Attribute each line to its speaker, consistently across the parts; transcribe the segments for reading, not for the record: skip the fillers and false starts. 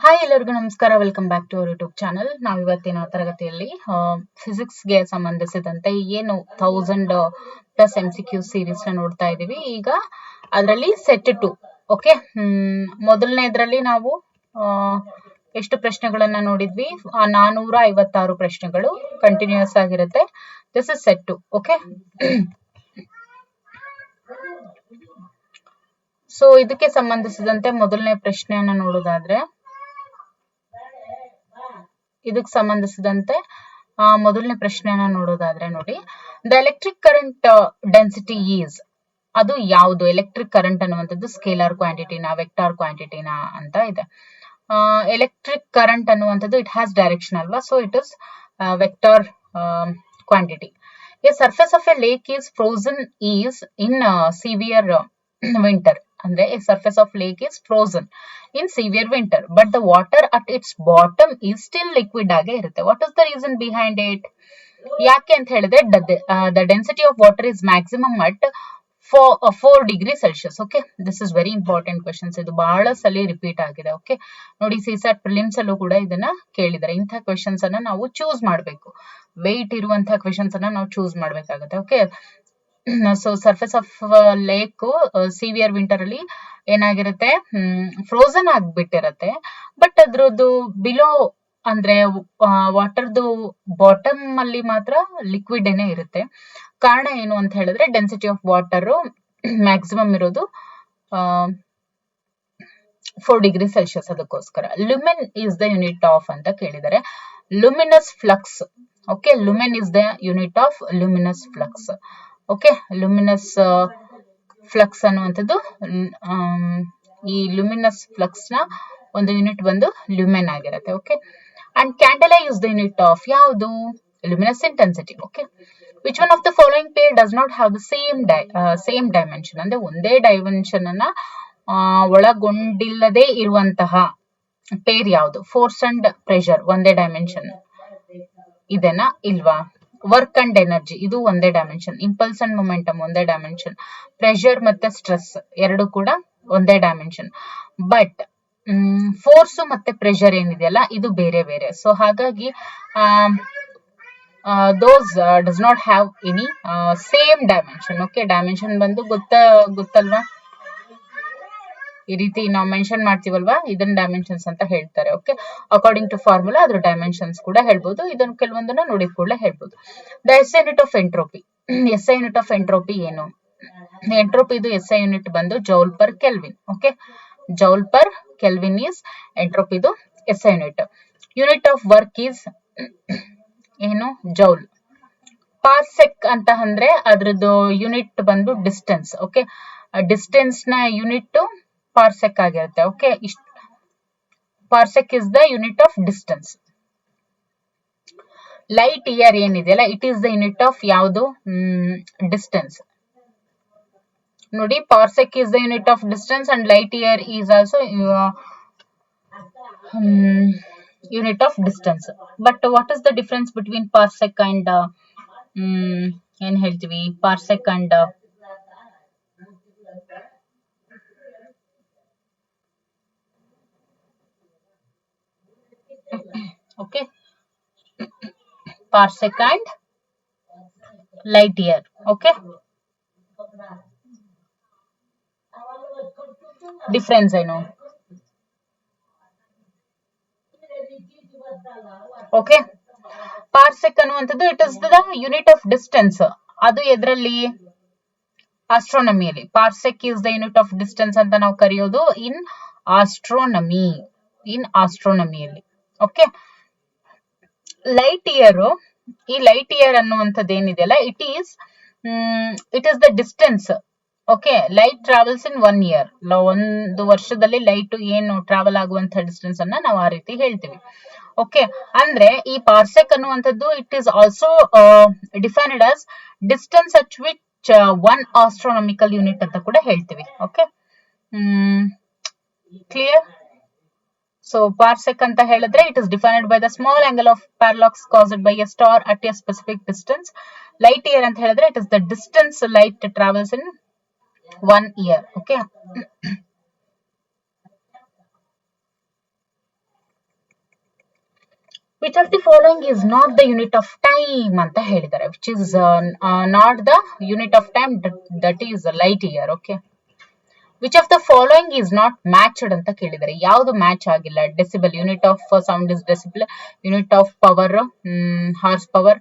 Speaker 1: Hi ಎಲ್ಲರಿಗೂ ನಮಸ್ಕಾರ. Welcome back to our YouTube channel. ನಾವು ಇವತ್ತಿನ ತರಗತಿಯಲ್ಲಿ ಫಿಸಿಕ್ಸ್ಗೆ ಸಂಬಂಧಿಸಿದಂತೆ ಏನು 1000+ MCQ ಸೀರೀಸ್ ನ ನೋಡ್ತಾ ಇದೀವಿ. ಈಗ ಅದರಲ್ಲಿ ಸೆಟ್ 2. ಓಕೆ, ಮೊದಲನೇದ್ರಲ್ಲಿ ನಾವು ಎಷ್ಟು ಪ್ರಶ್ನೆಗಳನ್ನ ನೋಡಿದ್ವಿ? 456 ಪ್ರಶ್ನೆಗಳು ಕಂಟಿನ್ಯೂಸ್ ಆಗಿರುತ್ತೆ. This is set 2. Okay, so ಇದಕ್ಕೆ ಸಂಬಂಧಿಸಿದಂತೆ ಮೊದಲನೇ ಪ್ರಶ್ನೆಯನ್ನ ನೋಡೋದಾದ್ರೆ, ಇದಕ್ಕೆ ಸಂಬಂಧಿಸಿದಂತೆ ಮೊದಲನೇ ಪ್ರಶ್ನೆಯನ್ನ ನೋಡೋದಾದ್ರೆ ನೋಡಿ, the electric current density is, ಅದು ಯಾವುದು? ಎಲೆಕ್ಟ್ರಿಕ್ ಕರೆಂಟ್ ಅನ್ನುವಂಥದ್ದು ಸ್ಕೇಲಾರ್ ಕ್ವಾಂಟಿಟಿನ, ವೆಕ್ಟಾರ್ ಕ್ವಾಂಟಿಟಿನ ಅಂತ ಇದೆ. ಎಲೆಕ್ಟ್ರಿಕ್ ಕರೆಂಟ್ ಅನ್ನುವಂಥದ್ದು ಇಟ್ ಹ್ಯಾಸ್ ಡೈರೆಕ್ಷನ್ ಅಲ್ವಾ, so it is vector quantity. A surface of A lake is frozen is in severe winter. ಅಂದ್ರೆ a surface of lake is frozen in severe winter, but the water at its bottom is still liquid ಆಗೇ ಇರುತ್ತೆ. What is the reason behind it? ಯಾಕೆ ಅಂತ ಹೇಳಿದ್ರೆ, the density of water is maximum at 4 degrees Celsius. Okay, this is very important questions. ಇದು ಬಹಳ ಸಲ repeat ಆಗಿದೆ. Okay ನೋಡಿ, ಸಿಸಾಟ್ ಪ್ರಿಲಿಮ್ಸ್ ಅಲ್ಲೂ ಕೂಡ ಇದನ್ನ ಕೇಳಿದ್ದಾರೆ. ಇಂಥ ಕ್ವೆಶನ್ಸ್ ಅನ್ನ ನಾವು ಚೂಸ್ ಮಾಡಬೇಕು. ವೆಯ್ಟ್ ಇರುವಂತಹ ಕ್ವೆಶನ್ಸ್ ಅನ್ನ ನಾವು ಚೂಸ್ ಮಾಡ್ಬೇಕಾಗುತ್ತೆ. Okay, so surface of lake severe winter ಅಲ್ಲಿ ಏನಾಗಿರುತ್ತೆ, ಫ್ರೋಸನ್ ಆಗ್ಬಿಟ್ಟಿರತ್ತೆ. ಬಟ್ ಅದ್ರದ್ದು ಬಿಲೋ ಅಂದ್ರೆ ವಾಟರ್ದು ಬಾಟಮ್ ಅಲ್ಲಿ ಮಾತ್ರ ಲಿಕ್ವಿಡ್ ಏನೇ ಇರುತ್ತೆ. ಕಾರಣ ಏನು ಅಂತ ಹೇಳಿದ್ರೆ, ಡೆನ್ಸಿಟಿ ಆಫ್ ವಾಟರ್ ಮ್ಯಾಕ್ಸಿಮಮ್ ಇರೋದು 4 ಡಿಗ್ರಿ ಸೆಲ್ಸಿಯಸ್. ಅದಕ್ಕೋಸ್ಕರ lumen is the unit of ಅಂತ ಕೇಳಿದ್ದಾರೆ. Luminous flux. Okay, lumen is the unit of luminous flux. Okay, luminous flux ಅನ್ನುವಂಥದ್ದು, ಈ ಲುಮಿನಸ್ ಫ್ಲಕ್ಸ್ ನ ಒಂದು ಯೂನಿಟ್ ಬಂದು ಲುಮೆನ್ ಆಗಿರುತ್ತೆ. Okay, and candela is the unit of ಯಾವುದು? Luminous intensity. Okay, which one of the following pair does not have the same dimension? ಅಂದ್ರೆ ಒಂದೇ dimension ಅನ್ನ ಒಳಗೊಂಡಿಲ್ಲದೆ ಇರುವಂತಹ ಪೇರ್ ಯಾವುದು? ಫೋರ್ಸ್ ಅಂಡ್ ಪ್ರೆಷರ್ ಒಂದೇ ಡೈಮೆನ್ಷನ್ ಇದೆನಾ? ಇಲ್ವಾ? ವರ್ಕ್ ಅಂಡ್ ಎನರ್ಜಿ ಇದು ಒಂದೇ ಡೈಮೆನ್ಷನ್. ಇಂಪಲ್ಸ್ ಅಂಡ್ ಮೊಮೆಂಟಮ್ ಒಂದೇ ಡೈಮೆನ್ಷನ್. ಪ್ರೆಷರ್ ಮತ್ತೆ ಸ್ಟ್ರೆಸ್ ಎರಡು ಕೂಡ ಒಂದೇ ಡೈಮೆನ್ಷನ್. ಬಟ್ ಫೋರ್ಸ್ ಮತ್ತೆ ಪ್ರೆಷರ್ ಏನಿದೆಯಲ್ಲ, ಇದು ಬೇರೆ ಬೇರೆ. ಸೊ ಹಾಗಾಗಿ ದೋಸ್ does not have any same dimension. Okay, dimension ಬಂದು ಗೊತ್ತಲ್ವಾ? ಈ ರೀತಿ ನಾವು ಮೆನ್ಷನ್ ಮಾಡ್ತೀವಲ್ವಾ, ಇದನ್ನ ಡೈಮೆನ್ಷನ್ಸ್ ಅಂತ ಹೇಳ್ತಾರೆ. ಓಕೆ, ಅಕಾರ್ಡಿಂಗ್ ಟು ಫಾರ್ಮುಲಾ ಅದ್ರ ಡೈಮೆನ್ಷನ್ಸ್ ಕೂಡ ಹೇಳ್ಬೋದು. ಇದನ್ನ ಕೆಲವೊಂದನ್ನ ನೋಡಿದ ಕೂಡಲೇ ಹೇಳ್ಬೋದು. The S I unit of entropy. S I unit of entropy ಏನು? ಎಂಟ್ರೋಪಿ ಇದು ಎಸ್ ಐ ಯೂನಿಟ್ ಬಂದು joule per kelvin. Okay, joule per kelvin is ಎಂಟ್ರೋಪಿದು S I unit. Unit of work is ಏನು? ಜೌಲ್. ಪಾರ್ಸೆಕ್ ಅಂತ ಅಂದ್ರೆ ಅದ್ರದ್ದು unit ಬಂದು distance. Okay, distance ನ ಯೂನಿಟ್ ಪಾರ್ಸೆಕ್ ಆಗಿರುತ್ತೆ. Okay, parsec is the unit of distance. Light year ಏನಿದೆಯಲ್ಲ, it is the unit of ಯಾವುದು? ಡಿಸ್ಟೆನ್ಸ್. ನೋಡಿ, parsec is the unit of distance and light year is also unit of distance. But what is the difference between parsec and ಏನ್ ಹೇಳ್ತೀವಿ, parsec and okay, parsec and light year. Okay, difference ಏನು? Okay, parsec ಅನ್ನುವಂಥದ್ದು it is the unit of distance. ಅದು ಎದ್ರಲ್ಲಿ? ಆಸ್ಟ್ರೋನಮಿಯಲ್ಲಿ. Parsec is the unit of distance ಅಂತ ನಾವು ಕರೆಯೋದು ಇನ್ ಆಸ್ಟ್ರೋನಮಿ. ಆಸ್ಟ್ರೋನಮಿಯಲ್ಲಿ. ಓಕೆ, ಲೈಟ್ ಇಯರ್, ಈ ಲೈಟ್ ಇಯರ್ ಅನ್ನುವಂಥದ್ದು ಏನಿದೆಯಲ್ಲ, it is the distance. Okay, light travels in 1 year. ಒಂದು ವರ್ಷದಲ್ಲಿ ಲೈಟ್ ಏನು ಟ್ರಾವೆಲ್ ಆಗುವಂತಹ ಡಿಸ್ಟೆನ್ಸ್ ಅನ್ನ ನಾವು ಆ ರೀತಿ ಹೇಳ್ತೀವಿ. ಓಕೆ, ಅಂದ್ರೆ ಈ ಪಾರ್ಸೆಕ್ ಅನ್ನುವಂಥದ್ದು it is also defined as distance at which 1 astronomical unit ಅಂತ ಕೂಡ ಹೇಳ್ತೀವಿ. Okay, clear? ಸೊ ಪಾರ್ಸೆಕ್ ಅಂತ ಹೇಳಿದ್ರೆ it is defined by the small angle of parallax caused by a star at a specific distance. Light year ಅಂತ ಹೇಳಿದ್ರೆ it is the distance light travels in 1 year. Okay. Which of the following is not the unit of time ಅಂತ ಹೇಳಿದ್ದಾರೆ. Which is not the unit of time, that is light year. Okay, which of the following is not matched ಅಂತ ಕೇಳಿದ್ದಾರೆ. ಯಾವುದು match ಆಗಿಲ್ಲ? Decibel, unit of sound is decibel. Unit of power horse power.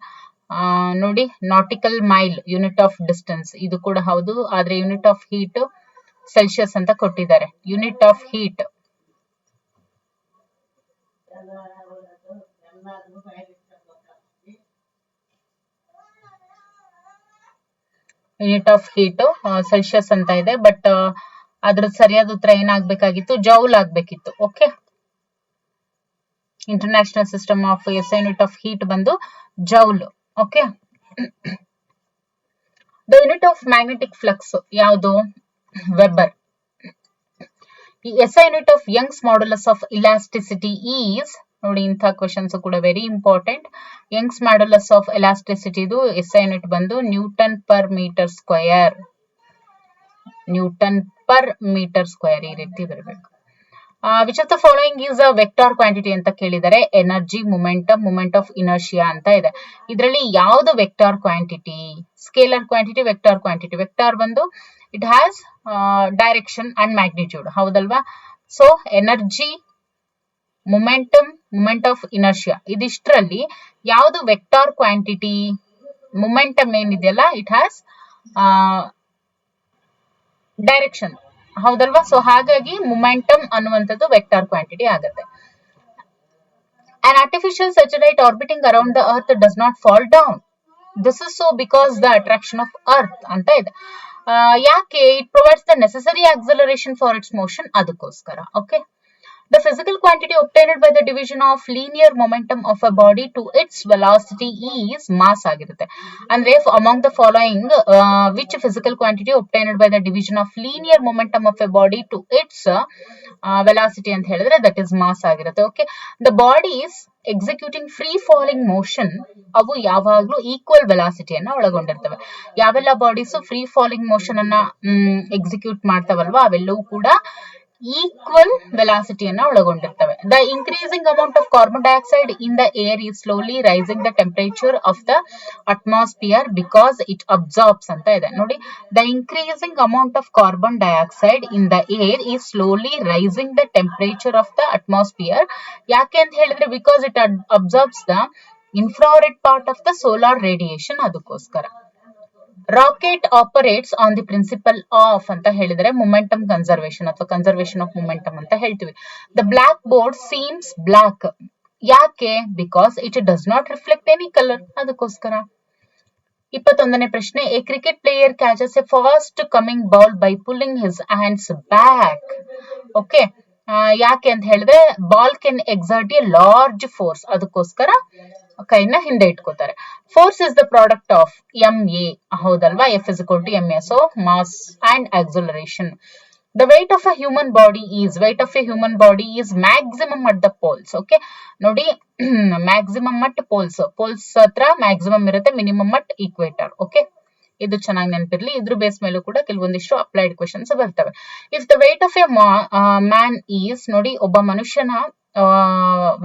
Speaker 1: ನೋಡಿ, nautical mile unit of distance, ಇದು ಕೂಡ ಹೌದು. ಆದ್ರೆ unit of heat Celsius ಅಂತ ಕೊಟ್ಟಿದ್ದಾರೆ. ಯೂನಿಟ್ ಆಫ್ ಹೀಟ್ ಸೆಲ್ಸಿಯಸ್ ಅಂತ ಇದೆ. ಬಟ್ ಅದ್ರ ಸರಿಯಾದ ಉತ್ತರ ಏನಾಗ್ಬೇಕಾಗಿತ್ತು? ಜೌಲ್ ಆಗ್ಬೇಕಿತ್ತು. Okay, international system of SI unit of heat ಬಂದು joule. Okay, the unit of magnetic flux ಯಾವುದು? ವೆಬರ್. ಈ SI unit of Young's modulus of elasticity is, ನೋಡಿ ಇಂಥ ಕ್ವೆಶನ್ಸ್ ಕೂಡ very important. Young's modulus of elasticity ಇದು SI unit ಬಂದು newton per metre square. Newton per metre square ಈ ರೀತಿ ಬರಬೇಕು. Which of the following is a vector quantity ಅಂತ ಕೇಳಿದರೆ energy, momentum, moment of inertia ಅಂತ ಇದೆ. ಇದರಲ್ಲಿ ಯಾವುದು vector quantity? Scalar quantity, vector quantity. Vector ಬಂದು it has direction and magnitude, ಹೌದಲ್ವಾ? So energy, momentum, moment of inertia, ಇದಿಷ್ಟರಲ್ಲಿ ಯಾವುದು ವೆಕ್ಟಾರ್ ಕ್ವಾಂಟಿಟಿ? ಮೊಮೆಂಟಮ್ ಏನಿದೆಯಲ್ಲ, ಇಟ್ ಹ್ಯಾಸ್ ಡೈರೆಕ್ಷನ್, ಹೌದಲ್ವಾ? ಸೊ ಹಾಗಾಗಿ ಮೊಮೆಂಟಮ್ ಅನ್ನುವಂಥದ್ದು ವೆಕ್ಟಾರ್ ಕ್ವಾಂಟಿಟಿ ಆಗುತ್ತೆ. An artificial satellite orbiting around the earth does not fall down. This is so because the attraction of earth ಅಂತ ಇದೆ. ಯಾಕೆ? It provides the necessary acceleration for its motion, ಅದಕ್ಕೋಸ್ಕರ. Okay, the physical quantity obtained by the division of linear momentum of a body to its velocity is mass ಆಗಿರುತ್ತೆ. ಅಂದ್ರೆ among the following which physical quantity obtained by the division of linear momentum of a body to its velocity ಅಂತ ಹೇಳಿದ್ರೆ that is mass ಆಗಿರುತ್ತೆ. Okay, the bodies executing free falling motion ಅವು ಯಾವಾಗ್ಲೂ equal ವೆಲಾಸಿಟಿಯನ್ನ ಒಳಗೊಂಡಿರ್ತವೆ. ಯಾವೆಲ್ಲ ಬಾಡೀಸ್ ಫ್ರೀ ಫಾಲಿಂಗ್ ಮೋಷನ್ ಅನ್ನ execute ಮಾಡ್ತಾವಲ್ವಾ ಅವೆಲ್ಲವೂ ಕೂಡ ಈಕ್ವಲ್ ವೆಲಾಸಿಟಿಯನ್ನ ಒಳಗೊಂಡಿರ್ತವೆ. The increasing amount of carbon dioxide in the air is slowly rising the temperature of the atmosphere because it absorbs ಅಂತ ಇದೆ. ನೋಡಿ, the increasing amount of carbon dioxide in the air is slowly rising the temperature of the atmosphere. ಯಾಕೆ ಅಂತ ಹೇಳಿದ್ರೆ because it absorbs the infrared part of the solar radiation, ಅದಕ್ಕೋಸ್ಕರ. Rocket operates on the principle of ಅಂತ ಹೇಳಿದರೆ momentum conservation ಅಥವಾ conservation of momentum ಅಂತ ಹೇಳ್ತೀವಿ. The blackboard seems black. ಯಾಕೆ? Because it does not reflect any colour, ಅದಕ್ಕೋಸ್ಕರ. 21ನೇ ಪ್ರಶ್ನೆ, a cricket player catches a fast coming ball by pulling his hands back. Okay, ಯಾಕೆ ಅಂತ ಹೇಳಿದ್ರೆ ball can exert a large force, ಅದಕ್ಕೋಸ್ಕರ ಕೈನ ಹಿಂದೆ ಇಟ್ಕೋತಾರೆ. Force is the product of MA, ಹೌದಲ್ವಾ? F is equal to MA, so mass and acceleration. The weight of a human body is maximum at the poles. Okay, ನೋಡಿ maximum at poles ಹತ್ರ maximum ಇರುತ್ತೆ, minimum at equator. Okay, ಇದು ಚೆನ್ನಾಗಿ ನೆನಪಿರ್ಲಿ. ಇದ್ರ base ಮೇಲೂ ಕೂಡ ಕೆಲವೊಂದಿಷ್ಟು ಅಪ್ಲೈಡ್ ಕ್ವೆಶನ್ಸ್ ಬರ್ತವೆ. If the weight of A man is, ನೋಡಿ ಒಬ್ಬ ಮನುಷ್ಯನ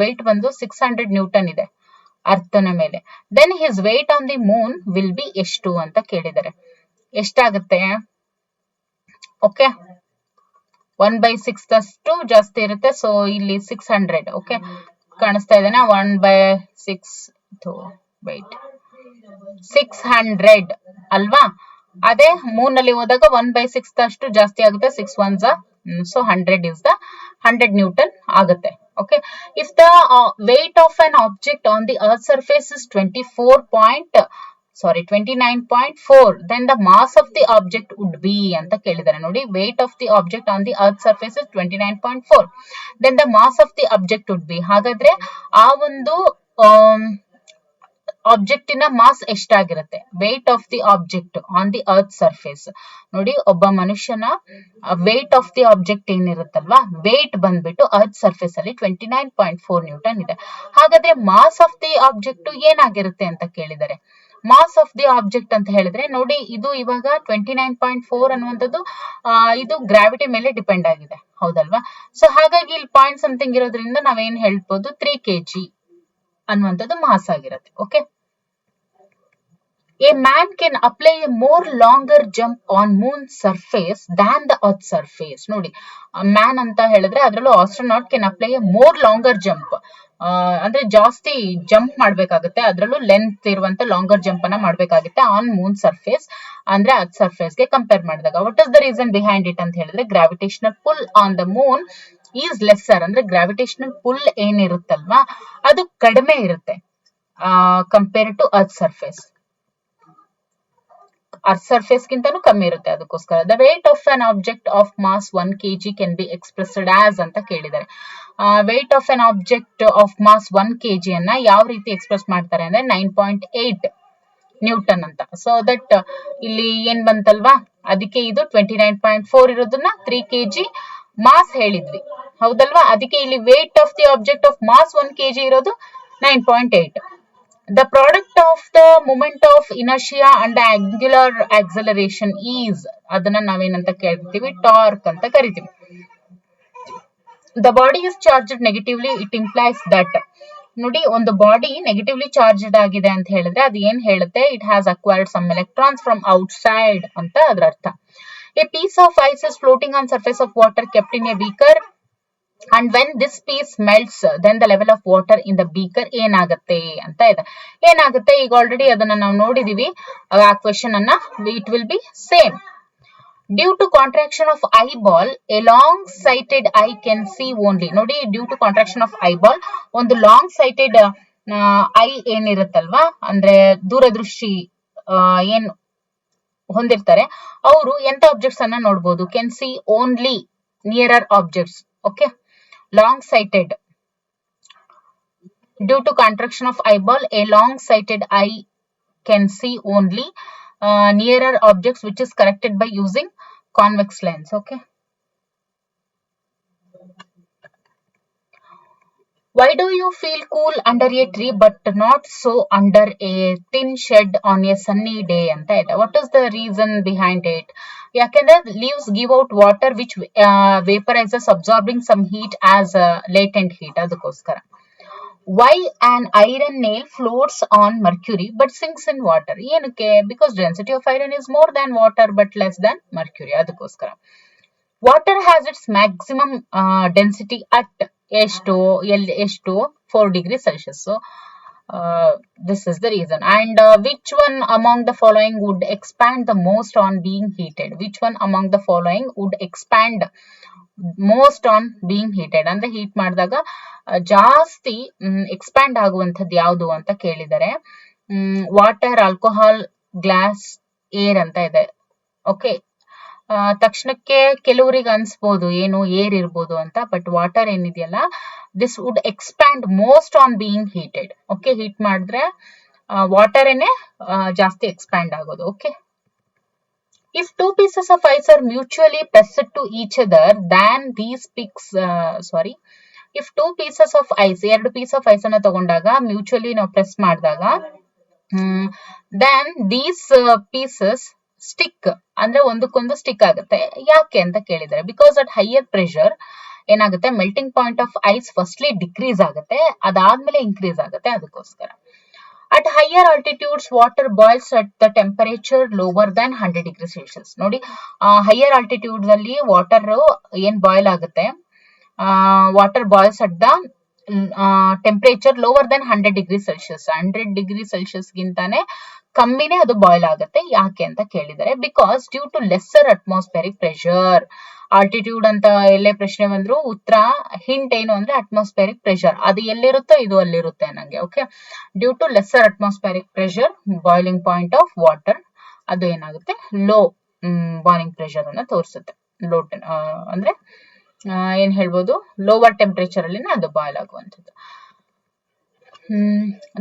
Speaker 1: ವೇಟ್ ಬಂದು 600 ನ್ಯೂಟನ್ ಇದೆ ಅರ್ಥನ ಮೇಲೆ, then his weight on the moon will be ಎಷ್ಟು ಅಂತ ಕೇಳಿದರೆ ಎಷ್ಟಾಗುತ್ತೆ? ಓಕೆ, 1/6 ಅಷ್ಟು ಜಾಸ್ತಿ ಇರುತ್ತೆ. ಸೊ ಇಲ್ಲಿ 600. ಓಕೆ, ಕಾಣಿಸ್ತಾ ಇದೆನಾ? 1/6 ವೇಟ್ 600 ಅಲ್ವಾ? ಅದೇ ಮೂನಲ್ಲಿ ಹೋದಾಗ 1/6 ಅಷ್ಟು ಜಾಸ್ತಿ ಆಗುತ್ತೆ. 6 1s, so 100 is the 100 Newton ಆಗುತ್ತೆ. Okay, if the weight of an object on the earth surface is 29.4, then the mass of the object would be ಅಂತ ಕೇಳಿದ್ದಾರೆ. ನೋಡಿ, weight of the object on the earth surface is 29.4, then the mass of the object would be, ಹಾಗಾದ್ರೆ ಆ ಒಂದು ಆಬ್ಜೆಕ್ಟಿನ mass ಎಷ್ಟಾಗಿರುತ್ತೆ? Weight of the object on the earth surface. ನೋಡಿ, ಒಬ್ಬ ಮನುಷ್ಯನ ವೇಟ್ ಆಫ್ ದಿ ಆಬ್ಜೆಕ್ಟ್ ಏನಿರುತ್ತಲ್ವಾ, ವೇಟ್ ಬಂದ್ಬಿಟ್ಟು ಅರ್ತ್ ಸರ್ಫೇಸ್ ಅಲ್ಲಿ 29.4 ನ್ಯೂಟನ್ ಇದೆ. ಹಾಗಾದ್ರೆ ಮಾಸ್ ಆಫ್ ದಿ ಆಬ್ಜೆಕ್ಟ್ ಏನಾಗಿರುತ್ತೆ ಅಂತ ಕೇಳಿದರೆ, ಮಾಸ್ ಆಫ್ ದಿ ಆಬ್ಜೆಕ್ಟ್ ಅಂತ ಹೇಳಿದ್ರೆ ನೋಡಿ, ಇದು ಇವಾಗ 29.4 ಅನ್ನುವಂಥದ್ದು ಇದು ಗ್ರಾವಿಟಿ ಮೇಲೆ ಡಿಪೆಂಡ್ ಆಗಿದೆ, ಹೌದಲ್ವಾ? ಸೊ ಹಾಗಾಗಿ ಇಲ್ಲಿ ಪಾಯಿಂಟ್ ಸಮಥಿಂಗ್ ಇರೋದ್ರಿಂದ ನಾವೇನ್ ಹೇಳ್ಬೋದು, 3 kg ಅನ್ನುವಂಥದ್ದು ಮಾಸ್ ಆಗಿರುತ್ತೆ. Okay, A man can apply a more longer jump on moon surface than the earth surface. ನೋಡಿ, ಮ್ಯಾನ್ ಅಂತ ಹೇಳಿದ್ರೆ ಅದರಲ್ಲೂ astronaut can apply A more longer jump, ಅಂದ್ರೆ ಜಾಸ್ತಿ ಜಂಪ್ ಮಾಡ್ಬೇಕಾಗುತ್ತೆ, ಅದರಲ್ಲೂ ಲೆಂತ್ ಇರುವಂತ ಲಾಂಗರ್ ಜಂಪ್ ಅನ್ನ ಮಾಡ್ಬೇಕಾಗುತ್ತೆ ಆನ್ ಮೂನ್ ಸರ್ಫೇಸ್, ಅಂದ್ರೆ ಅರ್ತ್ ಸರ್ಫೇಸ್ ಗೆ ಕಂಪೇರ್ ಮಾಡಿದಾಗ. What is the reason behind it ಅಂತ ಹೇಳಿದ್ರೆ, gravitational pull on the moon is lesser, ಅಂದ್ರೆ ಗ್ರಾವಿಟೇಷನಲ್ ಪುಲ್ ಏನಿರುತ್ತಲ್ವಾ ಅದು ಕಡಿಮೆ ಇರುತ್ತೆ compare to earth surface. Earth surface ಗಿಂತನೂ ಕಮ್ಮಿ ಇರುತ್ತೆ, ಅದಕ್ಕೋಸ್ಕರ. The weight of an object of mass 1 kg can be expressed as ಅಂತ ಕೇಳಿದ್ದಾರೆ. Weight of an object of mass 1 kg ಅನ್ನ ಯಾವ ರೀತಿ ಎಕ್ಸ್ಪ್ರೆಸ್ ಮಾಡ್ತಾರೆ ಅಂದ್ರೆ 9.8 ನ್ಯೂಟನ್ ಅಂತ. ಸೊ ದಟ್ ಇಲ್ಲಿ ಏನ್ ಬಂತಲ್ವಾ, ಅದಕ್ಕೆ ಇದು 29.4 ಇರೋದನ್ನ 3 kg ಮಾಸ್ ಹೇಳಿದ್ವಿ, ಹೌದಲ್ವಾ? ಅದಕ್ಕೆ ಇಲ್ಲಿ weight of the object of mass 1 kg ಇರೋದು 9.8. The product of the moment of inertia and the angular acceleration is, ಅದನ್ನ ನಾವೇನಂತ ಕರಿತೀವಿ, ಟಾರ್ಕ್ ಅಂತ ಕರಿತೀವಿ. The body is charged negatively, it implies that, ನೋಡಿ, ಒಂದು ಬಾಡಿ ನೆಗೆಟಿವ್ಲಿ ಚಾರ್ಜ್ಡ್ ಆಗಿದೆ ಅಂತ ಹೇಳಿದ್ರೆ ಅದು ಏನ್ ಹೇಳುತ್ತೆ, it has acquired some electrons from outside ಅಂತ ಅದರ ಅರ್ಥ. A piece of ice is floating on surface of water kept in a beaker, and when this piece melts then the level of water in the beaker ಏನಾಗುತ್ತೆ ಅಂತ ಇದೆ. ಏನಾಗುತ್ತೆ, ಈಗ already ಅದನ್ನ ನಾವು ನೋಡಿದೀವಿ ಆ ಕ್ವೆಶ್ಚನ್ ಅನ್ನ. It will be same. Due to contraction of eyeball a long sighted eye can see only. ನೋಡಿ, due to contraction of eyeball, ಒಂದು ಲಾಂಗ್ ಸೈಟೆಡ್ ಐ ಏನಿರುತ್ತಲ್ವಾ, ಅಂದ್ರೆ ದೂರದೃಷ್ಟಿ ಏನ್ ಹೊಂದಿರ್ತಾರೆ ಅವರು ಎಂತ ಆಬ್ಜೆಕ್ಟ್ಸ್ ಅನ್ನ ನೋಡ್ಬೋದು, can see only nearer objects. Okay, long sighted, due to contraction of eyeball a long sighted eye can see only nearer objects, which is corrected by using convex lens. Okay, why do you feel cool under a tree but not so under a thin shed on a sunny day ಅಂತ ಇದೆ. what is the reason behind it? ಯಾಕೆಂದ್ರೆ leaves give out water which vaporizes, absorbing some heat as latent heat, ಅದಕ್ಕೋಸ್ಕರ. why an iron nail floats on mercury but sinks in water? ಏನಕ್ಕೆ? because density of iron is more than water but less than mercury, ಅದಕ್ಕೋಸ್ಕರ. water has its maximum density at ಎಷ್ಟು 4 degrees Celsius. So this is the reason. And which one among the following would expand the most on being heated? which one among the following would expand most on being heated? ಅಂದ್ರೆ heat ಮಾಡಿದಾಗ ಜಾಸ್ತಿ expand ಆಗುವಂಥದ್ದು ಯಾವುದು ಅಂತ ಕೇಳಿದರೆ, water, alcohol, glass, air ಅಂತ ಇದೆ. Okay, ತಕ್ಷಣಕ್ಕೆ ಕೆಲವರಿಗೆ ಅನ್ಸ್ಬೋದು ಏನು ಏರ್ ಇರ್ಬೋದು ಅಂತ, ಬಟ್ ವಾಟರ್ ಏನಿದೆಯಲ್ಲ, this would expand most on being heated. Okay, heat ಮಾಡಿದ್ರೆ ವಾಟರ್ ಏನೇ ಜಾಸ್ತಿ ಎಕ್ಸ್ಪ್ಯಾಂಡ್ ಆಗೋದು. Okay, if 2 pieces of ice are mutually pressed to each other than these peaks, if 2 pieces of ice, 2 piece of ice ಅನ್ನ ತಗೊಂಡಾಗ mutually ನಾವು press ಮಾಡಿದಾಗ then these pieces stick, ಅಂದ್ರೆ ಒಂದಕ್ಕೊಂದು ಸ್ಟಿಕ್ ಆಗುತ್ತೆ. ಯಾಕೆ ಅಂತ ಕೇಳಿದರೆ, ಬಿಕಾಸ್ ಅಟ್ ಹೈಯರ್ ಪ್ರೆಷರ್ ಏನಾಗುತ್ತೆ, melting point of ice firstly decrease ಆಗುತ್ತೆ, ಅದಾದ್ಮೇಲೆ ಇನ್ಕ್ರೀಸ್ ಆಗುತ್ತೆ, ಅದಕ್ಕೋಸ್ಕರ. At higher altitudes water boils at the temperature lower than 100 degrees Celsius. ನೋಡಿ, ಹೈಯರ್ ಆಲ್ಟಿಟ್ಯೂಡ್ ಅಲ್ಲಿ ವಾಟರ್ ಏನ್ ಬಾಯ್ಲ್ ಆಗುತ್ತೆ, water boils at the temperature lower than 100 degrees Celsius. 100 degrees Celsius ಗಿಂತಾನೆ ಕಮ್ಮಿನೇ ಅದು ಬಾಯ್ಲ್ ಆಗುತ್ತೆ. ಯಾಕೆ ಅಂತ ಕೇಳಿದರೆ, because due to lesser atmospheric pressure. Altitude ಅಂತ ಎಲ್ಲೇ ಪ್ರಶ್ನೆ ಬಂದ್ರು ಉತ್ತರ ಹಿಂಟ್ ಏನು ಅಂದ್ರೆ ಅಟ್ಮಾಸ್ಫಿಯರಿಕ್ ಪ್ರೆಷರ್, ಅದು ಎಲ್ಲಿರುತ್ತೋ ಇದು ಅಲ್ಲಿರುತ್ತೆ ನಂಗೆ. Okay, due to lesser atmospheric pressure boiling point of water ಅದು ಏನಾಗುತ್ತೆ, ಲೋ ಬಾಯ್ಲಿಂಗ್ ಪ್ರೆಷರ್ ಅನ್ನ ತೋರಿಸುತ್ತೆ. ಲೋ ಅಂದ್ರೆ ಏನ್ ಹೇಳ್ಬೋದು, ಲೋವರ್ ಟೆಂಪರೇಚರ್ ಅಲ್ಲಿ ಅದು ಬಾಯ್ಲ್ ಆಗುವಂಥದ್ದು.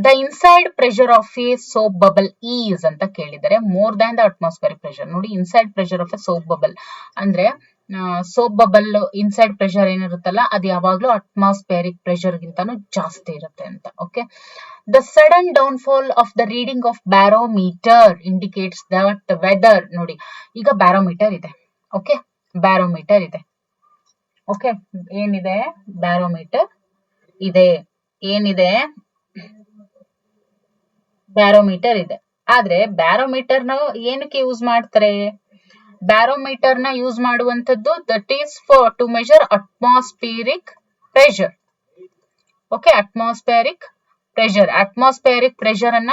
Speaker 1: The inside pressure of a soap bubble is ಅಂತ ಕೇಳಿದರೆ, more than the atmospheric pressure. ನೋಡಿ, inside pressure of a soap bubble ಅಂದ್ರೆ ಸೋಪ್ ಬಬಲ್ ಇನ್ಸೈಡ್ ಪ್ರೆಷರ್ ಏನಿರುತ್ತಲ್ಲ ಅದು ಯಾವಾಗ್ಲೂ ಅಟ್ಮಾಸ್ಫಿಯರಿಕ್ ಪ್ರೆಷರ್ ಗಿಂತಾನು ಜಾಸ್ತಿ ಇರುತ್ತೆ ಅಂತ. Okay, the sudden downfall of the reading of barometer indicates that weather. ನೋಡಿ, ಈಗ ಬ್ಯಾರೋಮೀಟರ್ ಇದೆ. ಓಕೆ, ಬ್ಯಾರೋಮೀಟರ್ ಇದೆ. ಓಕೆ, ಏನಿದೆ, ಬ್ಯಾರೋಮೀಟರ್ ಇದೆ. ಏನಿದೆ, ಬ್ಯಾರೋಮೀಟರ್ ಇದೆ. ಆದ್ರೆ ಬ್ಯಾರೋಮೀಟರ್ ನ ಏನಕ್ಕೆ ಯೂಸ್ ಮಾಡ್ತಾರೆ? ಬ್ಯಾರೋಮೀಟರ್ ನ ಯೂಸ್ ಮಾಡುವಂತದ್ದು that is for to measure atmospheric pressure. Okay, atmospheric pressure ಅನ್ನ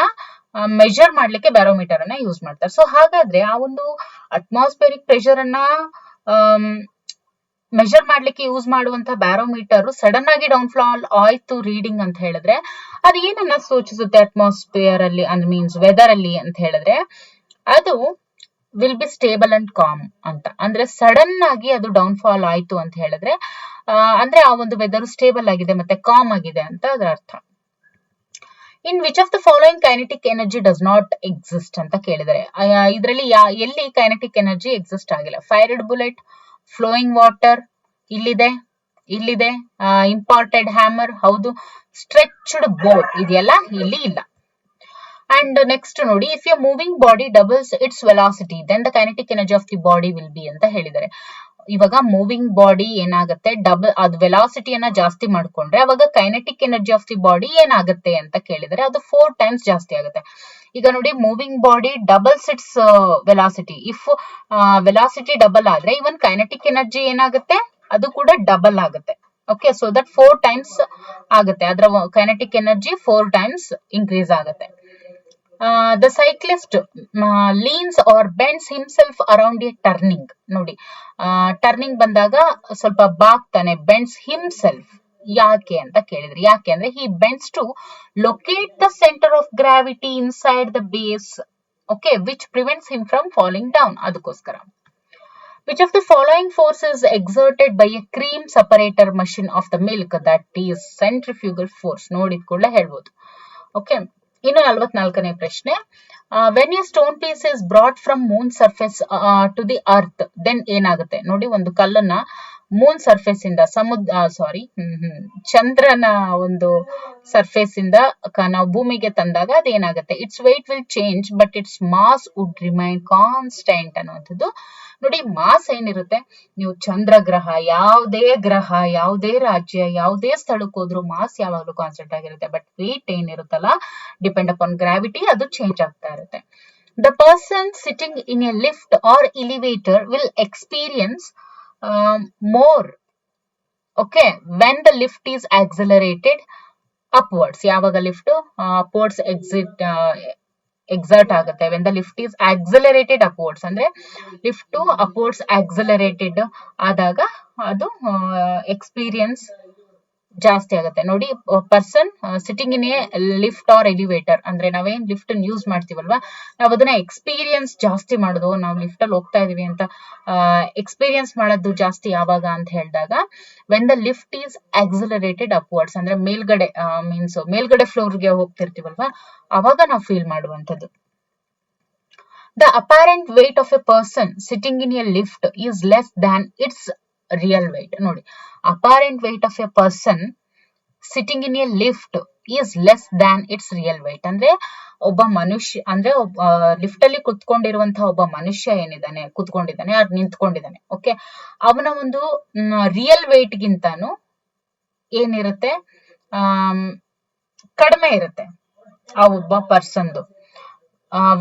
Speaker 1: ಮೆಜರ್ ಮಾಡ್ಲಿಕ್ಕೆ ಬ್ಯಾರೋಮೀಟರ್ ಅನ್ನ ಯೂಸ್ ಮಾಡ್ತಾರೆ. ಸೊ ಹಾಗಾದ್ರೆ ಆ ಒಂದು ಅಟ್ಮಾಸ್ಫಿಯರಿಕ್ ಪ್ರೆಷರ್ ಅನ್ನ ಮೆಜರ್ ಮಾಡ್ಲಿಕ್ಕೆ ಯೂಸ್ ಮಾಡುವಂತ ಬ್ಯಾರೋಮೀಟರ್ ಸಡನ್ ಆಗಿ ಡೌನ್ ಫಾಲ್ ಆಯ್ತು ರೀಡಿಂಗ್ ಅಂತ ಹೇಳಿದ್ರೆ ಅದು ಏನನ್ನ ಸೂಚಿಸುತ್ತೆ ಅಟ್ಮಾಸ್ಫಿಯರ್ ಅಲ್ಲಿ ಮೀನ್ಸ್ ವೆದರ್ ಅಲ್ಲಿ ಅಂತ ಹೇಳಿದ್ರೆ ಅದು will be stable and com ಅಂತ. ಅಂದ್ರೆ ಸಡನ್ ಆಗಿ ಅದು ಡೌನ್ ಫಾಲ್ ಆಯ್ತು ಅಂತ ಹೇಳಿದ್ರೆ ಅಂದ್ರೆ ಆ ಒಂದು ವೆದರ್ ಸ್ಟೇಬಲ್ ಆಗಿದೆ ಮತ್ತೆ ಕಾಮ್ ಆಗಿದೆ ಅಂತ ಅದರ ಅರ್ಥ. In which of the following kinetic energy does not exist ಅಂತ ಕೇಳಿದರೆ ಇದರಲ್ಲಿ ಎಲ್ಲಿ ಕೈನೆಟಿಕ್ ಎನರ್ಜಿ ಎಕ್ಸಿಸ್ಟ್ ಆಗಿಲ್ಲ? ಫೈರ್ಡ್ ಬುಲೆಟ್, ಫ್ಲೋಯಿಂಗ್ ವಾಟರ್ ಇಲ್ಲಿದೆ, ಇಂಪಾರ್ಟೆಡ್ ಹ್ಯಾಮರ್ ಹೌದು, ಸ್ಟ್ರೆಚ್ಡ್ ಬೋ ಇದೆಯಲ್ಲ ಇಲ್ಲಿ ಇಲ್ಲ. ಅಂಡ್ ನೆಕ್ಸ್ಟ್ ನೋಡಿ, if you moving body doubles its velocity then the kinetic energy of the body will be ಅಂತ ಹೇಳಿದ್ದಾರೆ. ಇವಾಗ ಮೂವಿಂಗ್ ಬಾಡಿ ಏನಾಗುತ್ತೆ, ಅದು ವೆಲಾಸಿಟಿಯನ್ನ ಜಾಸ್ತಿ ಮಾಡ್ಕೊಂಡ್ರೆ ಅವಾಗ kinetic energy of the body ಏನಾಗುತ್ತೆ ಅಂತ ಕೇಳಿದರೆ ಅದು 4 times ಜಾಸ್ತಿ ಆಗುತ್ತೆ. ಈಗ ನೋಡಿ, moving body doubles its velocity. If velocity double ಆದ್ರೆ ಇವನ್ ಕೈನೆಟಿಕ್ ಎನರ್ಜಿ ಏನಾಗುತ್ತೆ, ಅದು ಕೂಡ ಡಬಲ್ ಆಗುತ್ತೆ. ಓಕೆ, ಸೊ ದಟ್ 4 times ಆಗುತ್ತೆ, ಅದರ ಕೈನೆಟಿಕ್ ಎನರ್ಜಿ 4 times ಇನ್ಕ್ರೀಸ್ ಆಗುತ್ತೆ. The cyclist leans or bends himself around a turning. ನೋಡಿ, ಟರ್ನಿಂಗ್ ಬಂದಾಗ ಸ್ವಲ್ಪ ಬಾಗ್ತಾನೆ, ಬೆಂಡ್ಸ್ ಹಿಮ್ಸೆಲ್ಫ್. ಯಾಕೆ ಅಂತ ಕೇಳಿದ್ರಿ, ಯಾಕೆ ಅಂದ್ರೆ he bends to locate the centre of gravity inside the base, okay, which prevents him from falling down. ಅದಕ್ಕೋಸ್ಕರ. Which of the following force is exerted by a cream separator machine of the milk? That is centrifugal force. ನೋಡಿದ ಕೂಡಲೇ ಹೇಳ್ಬೋದು. Okay, ಇನ್ನು 44ನೇ ಪ್ರಶ್ನೆ. When a stone piece is brought from moon surface to the earth then ಏನಾಗುತ್ತೆ? ನೋಡಿ, ಒಂದು ಕಲ್ಲನ್ನ Moon surface ಇಂದ ಚಂದ್ರನ ಒಂದು ಸರ್ಫೇಸ್ ಇಂದ ನಾವು ಭೂಮಿಗೆ ತಂದಾಗ ಅದೇನಾಗುತ್ತೆ? Its weight will change but its mass would remain constant ಅನ್ನುವಂಥದ್ದು. ನೋಡಿ, ಮಾಸ್ ಏನಿರುತ್ತೆ, ನೀವು ಚಂದ್ರ ಗ್ರಹ, ಯಾವುದೇ ರಾಜ್ಯ, ಯಾವುದೇ ಸ್ಥಳಕ್ಕೆ ಹೋದ್ರು ಮಾಸ್ ಯಾವಾಗಲೂ ಕಾನ್ಸ್ಟೆಂಟ್ ಆಗಿರುತ್ತೆ. ಬಟ್ ವೇಟ್ ಏನಿರುತ್ತಲ್ಲ, ಡಿಪೆಂಡ್ ಅಪಾನ್ ಗ್ರಾವಿಟಿ, ಅದು ಚೇಂಜ್ ಆಗ್ತಾ ಇರುತ್ತೆ. The person sitting in a lift or elevator will experience more, okay, when the lift is accelerated upwards. ಯಾವಾಗ ಲಿಫ್ಟ್ upwards exert ಆಗುತ್ತೆ, when the lift is accelerated upwards ಅಂದ್ರೆ lift upwards accelerated ಆದಾಗ ಅದು experience ಜಾಸ್ತಿ ಆಗುತ್ತೆ. ನೋಡಿ, person sitting in a lift or elevator ಅಂದ್ರೆ ನಾವೇನ್ ಲಿಫ್ಟ್ ಯೂಸ್ ಮಾಡ್ತೀವಲ್ವಾ, ನಾವ್ ಅದನ್ನ ಎಕ್ಸ್ಪೀರಿಯನ್ಸ್ ಜಾಸ್ತಿ ಮಾಡೋದು, ನಾವು ಲಿಫ್ಟ್ ಅಲ್ಲಿ ಹೋಗ್ತಾ ಇದೀವಿ ಅಂತ ಎಕ್ಸ್ಪೀರಿಯನ್ಸ್ ಮಾಡೋದು ಜಾಸ್ತಿ ಯಾವಾಗ ಅಂತ ಹೇಳಿದಾಗ when the lift is accelerated upwards ಅಂದ್ರೆ ಮೇಲ್ಗಡೆ ಮೀನ್ಸ್ ಮೇಲ್ಗಡೆ ಫ್ಲೋರ್ಗೆ ಹೋಗ್ತಿರ್ತೀವಲ್ವಾ, ಅವಾಗ ನಾವು ಫೀಲ್ ಮಾಡುವಂಥದ್ದು. The apparent weight of a person sitting in a lift is less than its real weight. ನೋಡಿ, apparent weight of a person sitting in a lift is less than its real weight ಅಂದ್ರೆ ಒಬ್ಬ ಮನುಷ್ಯ ಅಂದ್ರೆ lift ಅಲ್ಲಿ ಕುತ್ಕೊಂಡಿರುವಂತಹ ಒಬ್ಬ ಮನುಷ್ಯ ಏನಿದ್ದಾನೆ, ಕುತ್ಕೊಂಡಿದ್ದಾನೆ, ಅದು ನಿಂತ್ಕೊಂಡಿದ್ದಾನೆ, okay, ಅವನ ಒಂದು ರಿಯಲ್ ವೇಟ್ ಗಿಂತಾನು ಏನಿರುತ್ತೆ, ಕಡಿಮೆ ಇರುತ್ತೆ ಆ ಒಬ್ಬ ಪರ್ಸನ್ದು.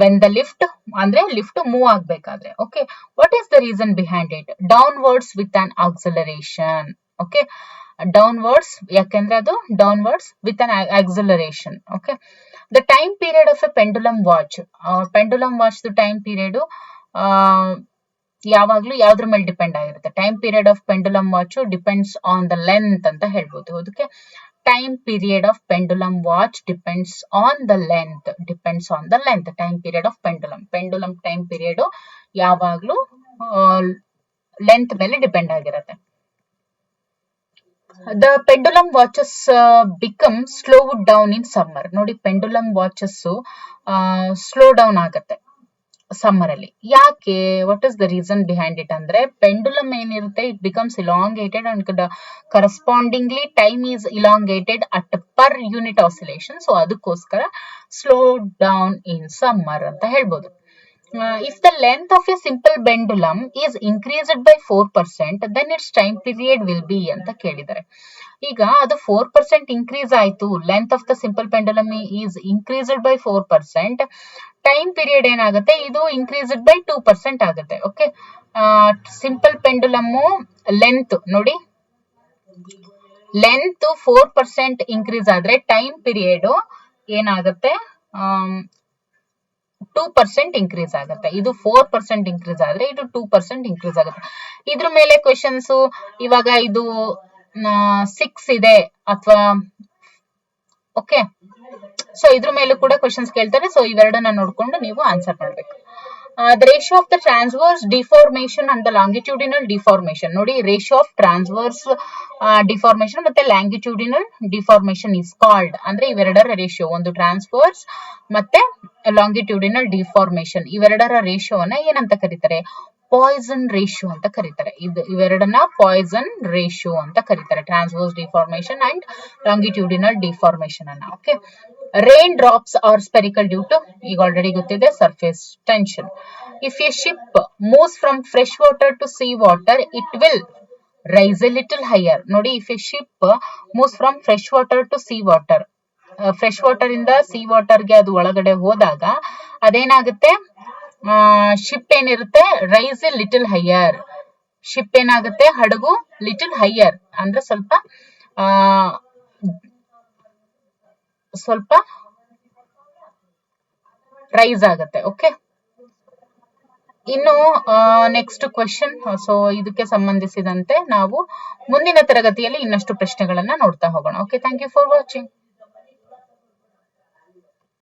Speaker 1: ವೆನ್ ದ ಲಿಫ್ಟ್ ಅಂದ್ರೆ ಲಿಫ್ಟ್ ಮೂವ್ ಆಗ್ಬೇಕಾದ್ರೆ. Okay, what is the reason behind it? Downwards with an acceleration. Okay, downwards, ಯಾಕೆಂದ್ರೆ ಅದು downwards with an acceleration. Okay, the time period of A pendulum watch. Pendulum watch time period ಯಾವಾಗ್ಲೂ ಯಾವ್ದ್ರ ಮೇಲೆ depend ಆಗಿರುತ್ತೆ? Time period of pendulum watch depends on the length ಅಂತ ಹೇಳ್ಬೋದು. ಅದಕ್ಕೆ time period of pendulum watch depends on the length. Time period of pendulum time period ಯಾವಾಗ್ಲೂ length ಮೇಲೆ depend ಆಗಿರುತ್ತೆ. The pendulum watches become slowed down in summer. ನೋಡಿ, pendulum watches slow down ಆಗುತ್ತೆ summer ಅಲ್ಲಿ. ಯಾಕೆ? What is the reason behind it ಅಂದ್ರೆ pendulum ಏನಿರುತ್ತೆ, it becomes elongated and correspondingly time is elongated at per unit oscillation. So ಅದಕ್ಕೋಸ್ಕರ slow down in summer ಅಂತ ಹೇಳ್ಬೋದು. If the length of a simple pendulum is increased by 4%, then its time period will be ಅಂತ ಕೇಳಿದ್ದಾರೆ. ಈಗ ಅದು 4% increase ಆಯ್ತು, length of the simple pendulum is increased by 4%, time period ಏನಾಗುತ್ತೆ, ಇದು increased by 2% ಆಗುತ್ತೆ. ಓಕೆ, ಸಿಂಪಲ್ ಪೆಂಡುಲಮ್ ಲೆಂತ್ ನೋಡಿ, length 4% increase ಆದ್ರೆ ಟೈಮ್ ಪೀರಿಯಡ್ ಏನಾಗುತ್ತೆ, 2% ಇನ್ಕ್ರೀಸ್ ಆಗುತ್ತೆ. ಇದು 4% ಇನ್ಕ್ರೀಸ್ ಆದ್ರೆ ಇದು 2% ಇನ್ಕ್ರೀಸ್ ಆಗುತ್ತೆ. ಇದ್ರ ಮೇಲೆ ಕ್ವೆಶನ್ಸ್ ಇವಾಗ ಇದು 6 ಇದೆ ಅಥವಾ ಓಕೆ, ಸೊ ಇದ್ರ ಮೇಲೂ ಕೂಡ ಕ್ವೆಶನ್ಸ್ ಕೇಳ್ತಾರೆ. ಸೊ ಇವೆರಡನ್ನ ನೋಡ್ಕೊಂಡು ನೀವು ಆನ್ಸರ್ ಮಾಡ್ಬೇಕು. The ratio of the transverse deformation and the longitudinal deformation ನೋಡಿ, ratio of transverse deformation ಮತ್ತೆ longitudinal deformation is called ಅಂದ್ರೆ ಇವೆರಡರ ರೇಷಿಯೋ, ಒಂದು ಟ್ರಾನ್ಸ್ವರ್ಸ್ ಮತ್ತೆ ಲಾಂಗಿಟ್ಯೂಡಿನಲ್ ಡಿಫಾರ್ಮೇಶನ್, ಇವೆರಡರ ರೇಷಿಯೋನ ಏನಂತ ಕರೀತಾರೆ, ಪಾಯ್ಸನ್ ರೇಷಿಯೋ ಅಂತ ಕರೀತಾರೆ. ಇವೆರಡನ್ನ ಪಾಯ್ಸನ್ ರೇಷಿಯೋ ಅಂತ ಕರೀತಾರೆ, transverse deformation and longitudinal deformation ಅನ್ನ. Okay, rain drops are spherical due to, ಈಗ ಆಲ್ರೆಡಿ ಗೊತ್ತಿದೆ, surface tension. If a ship moves from fresh water to sea water, it will rise a little higher. ನೋಡಿ, if a ship moves from fresh water to sea water, fresh water ಇಂದ sea ವಾಟರ್ಗೆ ಅದು ಒಳಗಡೆ ಹೋದಾಗ ಅದೇನಾಗುತ್ತೆ, ship ಏನಿರುತ್ತೆ, rise a little higher, ship ಏನಾಗುತ್ತೆ, ಹಡಗು ಲಿಟಲ್ ಹೈಯರ್ ಅಂದ್ರೆ ಸ್ವಲ್ಪ ರೈಸ್ ಆಗುತ್ತೆ. ಓಕೆ, ಇನ್ನು ನೆಕ್ಸ್ಟ್ ಕ್ವೆಶನ್, ಸೊ ಇದಕ್ಕೆ ಸಂಬಂಧಿಸಿದಂತೆ ನಾವು ಮುಂದಿನ ತರಗತಿಯಲ್ಲಿ ಇನ್ನಷ್ಟು ಪ್ರಶ್ನೆಗಳನ್ನ ನೋಡ್ತಾ ಹೋಗೋಣ. Okay, thank you for watching.